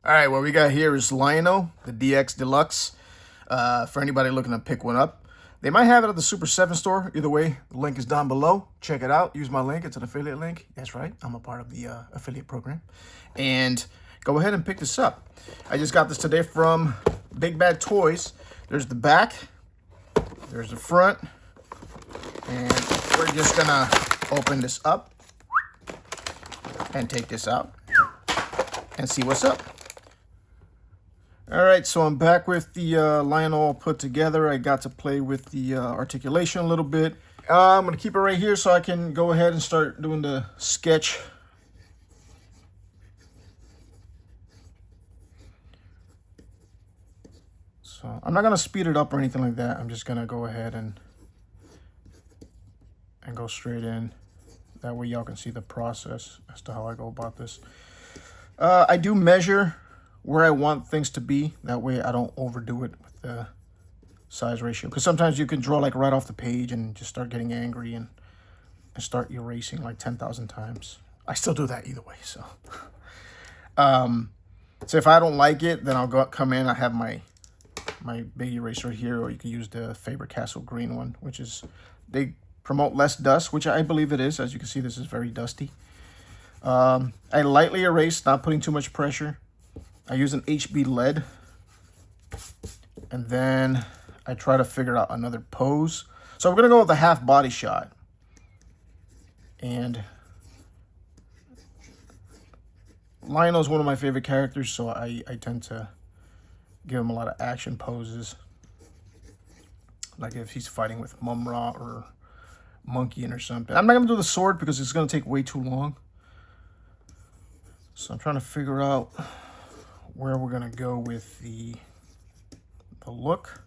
All right, what we got here is Lionel, the DX Deluxe. For anybody looking to pick one up, they might have it at the Super 7 store. Either way, the link is down below. Check it out. Use my link. It's an affiliate link. That's right. I'm a part of the affiliate program. And go ahead and pick this up. I just got this today from Big Bad Toys. There's the back. There's the front. And we're just going to open this up and take this out and see what's up. All right, so I'm back with the Lionel put together. I got to play with the articulation a little bit. I'm going to keep it right here so I can go ahead and start doing the sketch. So I'm not going to speed it up or anything like that. I'm just going to go ahead and go straight in. That way y'all can see the process as to how I go about this. I do measure where I want things to be. That way I don't overdo it with the size ratio. Because sometimes you can draw like right off the page and just start getting angry and start erasing like 10,000 times. I still do that either way. So so if I don't like it, then I'll come in. I have my big eraser here, or you can use the Faber-Castell green one, which is, they promote less dust, which I believe it is. As you can see, this is very dusty. I lightly erase, not putting too much pressure. I use an HB lead, and then I try to figure out another pose. So we're going to go with a half body shot. And Lionel's one of my favorite characters, so I tend to give him a lot of action poses. Like if he's fighting with Mum-Ra or Monkey or something. I'm not going to do the sword because it's going to take way too long. So I'm trying to figure out where we're gonna go with the look.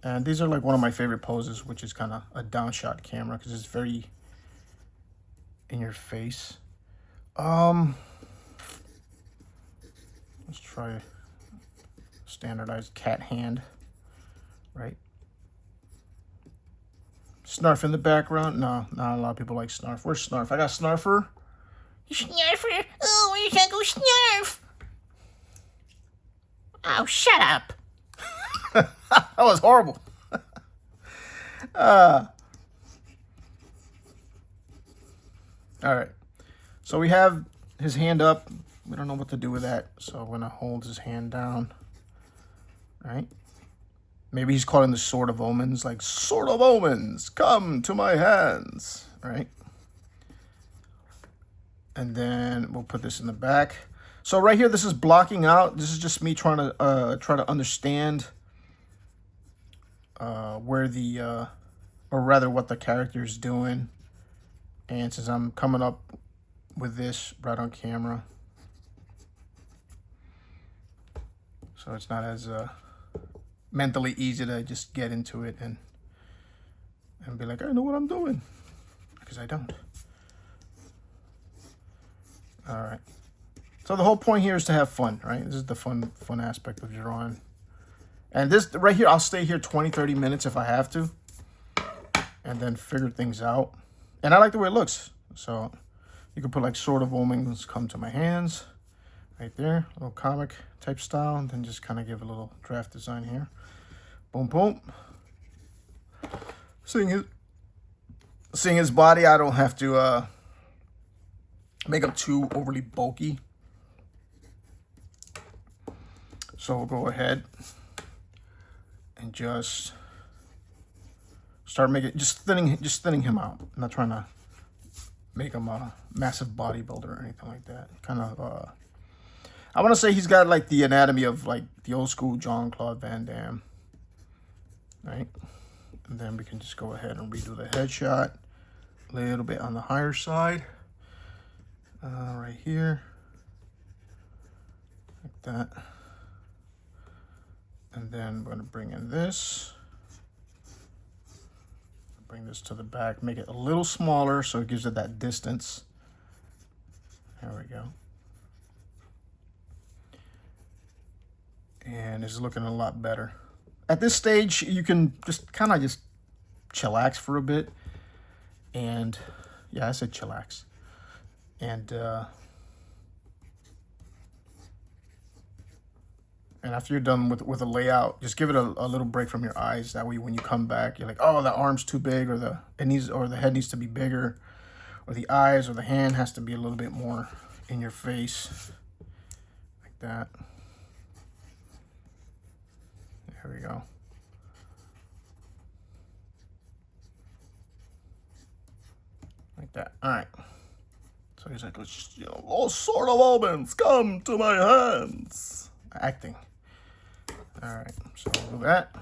And these are like one of my favorite poses, which is kind of a downshot camera because it's very in your face. Let's try standardized cat hand, right? Snarf in the background. No, not a lot of people like Snarf. Where's Snarf? I got Snarfer. Snarfer. Oh, where you can't go Snarf? Oh, shut up. That was horrible. All right. So we have his hand up. We don't know what to do with that. So I'm going to hold his hand down. Right? Maybe he's calling the Sword of Omens. Like, Sword of Omens, come to my hands. Right? And then we'll put this in the back. So right here, this is blocking out. This is just me trying to understand where the, or rather what the character is doing. And since I'm coming up with this right on camera, so it's not as mentally easy to just get into it and be like, I know what I'm doing, because I don't. All right. So the whole point here is to have fun, right? This is the fun aspect of drawing. And this right here, I'll stay here 20, 30 minutes if I have to. And then figure things out. And I like the way it looks. So you can put like Sword of Omens come to my hands. Right there. A little comic type style. And then just kind of give a little draft design here. Boom, boom. Seeing his body, I don't have to make him too overly bulky. So we'll go ahead and just start thinning him out. I'm not trying to make him a massive bodybuilder or anything like that. Kind of, I want to say he's got like the anatomy of like the old school Jean-Claude Van Damme, right? And then we can just go ahead and redo the headshot a little bit on the higher side, right here, like that. And then I'm going to bring in this. Bring this to the back. Make it a little smaller so it gives it that distance. There we go. And it's looking a lot better. At this stage, you can just kind of just chillax for a bit. And yeah, I said chillax. And And after you're done with the layout, just give it a little break from your eyes. That way, when you come back, you're like, oh, the arm's too big, or the head needs to be bigger, or the eyes or the hand has to be a little bit more in your face, like that. There we go. Like that. All right. So he's like, you know, all sort of omens, come to my hands. Acting. All right, so we'll do that.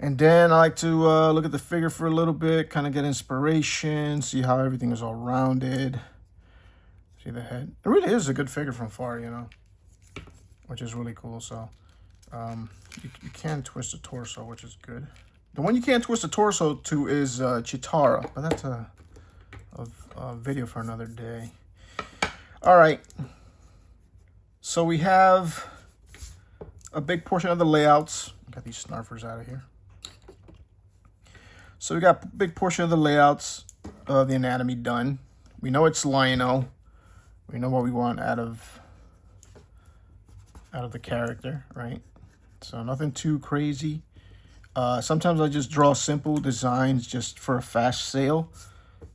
And then I like to look at the figure for a little bit, kind of get inspiration, see how everything is all rounded. See the head. It really is a good figure from far, you know, which is really cool. So you can twist the torso, which is good. The one you can't twist the torso to is Chitara, but that's a video for another day. All right. So we have a big portion of the layouts. Got these snarfers out of here. So we got a big portion of the layouts of the anatomy done. We know it's Lionel. We know what we want out of the character, right? So nothing too crazy. Sometimes I just draw simple designs just for a fast sale,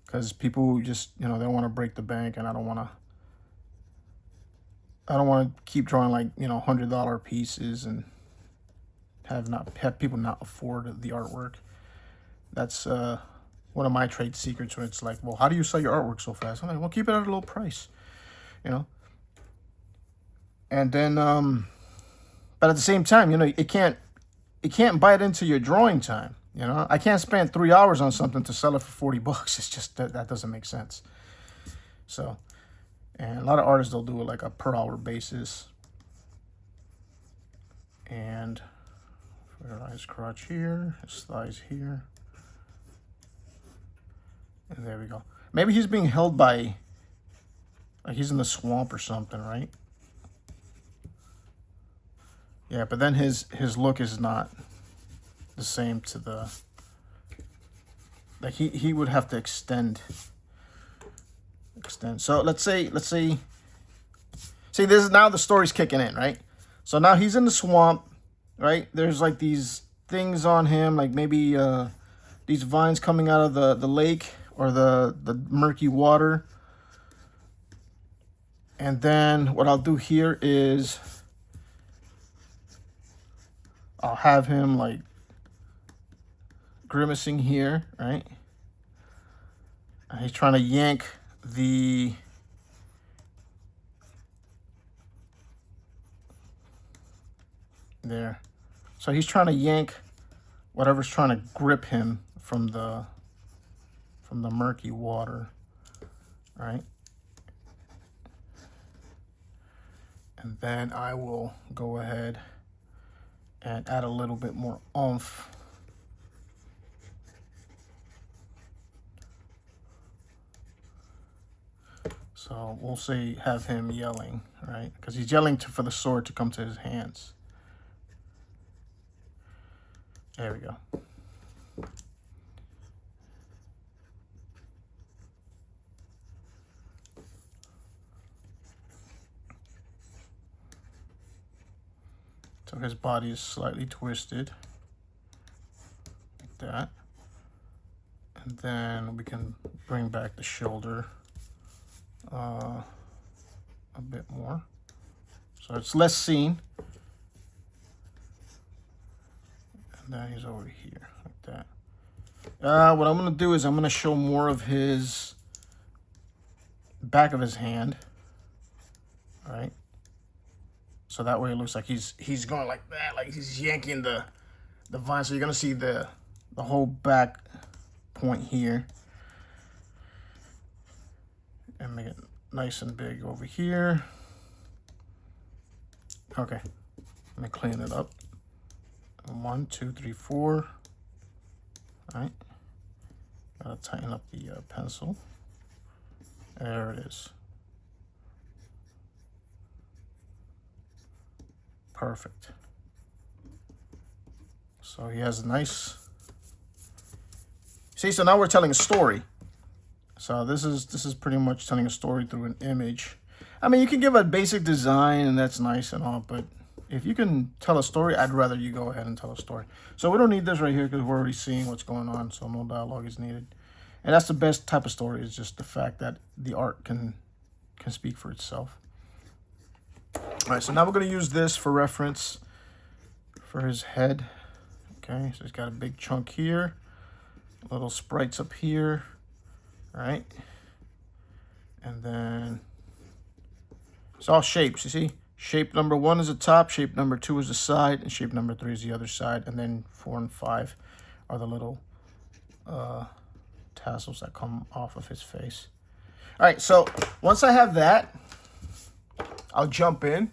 because people just, you know, they want to break the bank, and I don't want to keep drawing like, you know, $100 pieces and have people not afford the artwork. That's one of my trade secrets, when it's like, well, how do you sell your artwork so fast? I'm like, well, keep it at a low price, you know. And then, but at the same time, you know, it can't bite into your drawing time. You know, I can't spend 3 hours on something to sell it for $40. It's just that doesn't make sense. So. And a lot of artists, they'll do it like a per hour basis. And for his crotch here, his thighs here. And there we go. Maybe he's being held by, like he's in the swamp or something, right? Yeah, but then his look is not the same to the, like he would have to extend. So let's say, see, this is now the story's kicking in, right? So now he's in the swamp, right? There's like these things on him, like maybe these vines coming out of the lake or the murky water. And then what I'll do here is I'll have him like grimacing here, right? And he's trying to yank there. So he's trying to yank whatever's trying to grip him from the murky water, right? And then I will go ahead and add a little bit more oomph. So we'll say have him yelling, right? Because he's yelling for the sword to come to his hands. There we go. So his body is slightly twisted, like that. And then we can bring back the shoulder a bit more, so it's less seen. And then he's over here, like that. What I'm going to do is I'm going to show more of his back of his hand, right? So that way it looks like he's going like that, like he's yanking the vine. So you're going to see the whole back point here. And make it nice and big over here. Okay, let me clean it up. 1, 2, 3, 4. All right, gotta tighten up the pencil. There it is. Perfect. So he has a nice. See, so now we're telling a story. So this is pretty much telling a story through an image. I mean, you can give a basic design, and that's nice and all, but if you can tell a story, I'd rather you go ahead and tell a story. So we don't need this right here because we're already seeing what's going on, so no dialogue is needed. And that's the best type of story, is just the fact that the art can speak for itself. All right, so now we're going to use this for reference for his head. Okay, so he's got a big chunk here, little sprites up here, right? And then it's all shapes, you see? Shape number 1 is the top, shape number 2 is the side, and shape number 3 is the other side. And then 4 and 5 are the little tassels that come off of his face. All right, so once I have that, I'll jump in,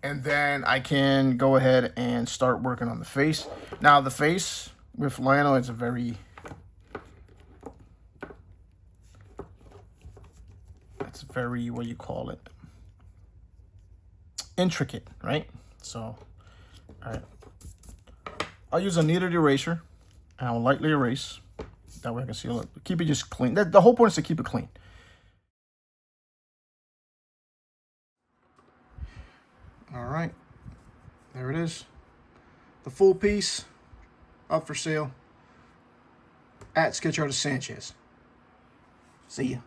and then I can go ahead and start working on the face. Now, the face with Lionel is a very... it's very, what do you call it? Intricate, right? So, all right. I'll use a kneaded eraser, and I'll lightly erase. That way I can seal it. Keep it just clean. The whole point is to keep it clean. All right. There it is. The full piece, up for sale at Sketch Artist Sanchez. See ya.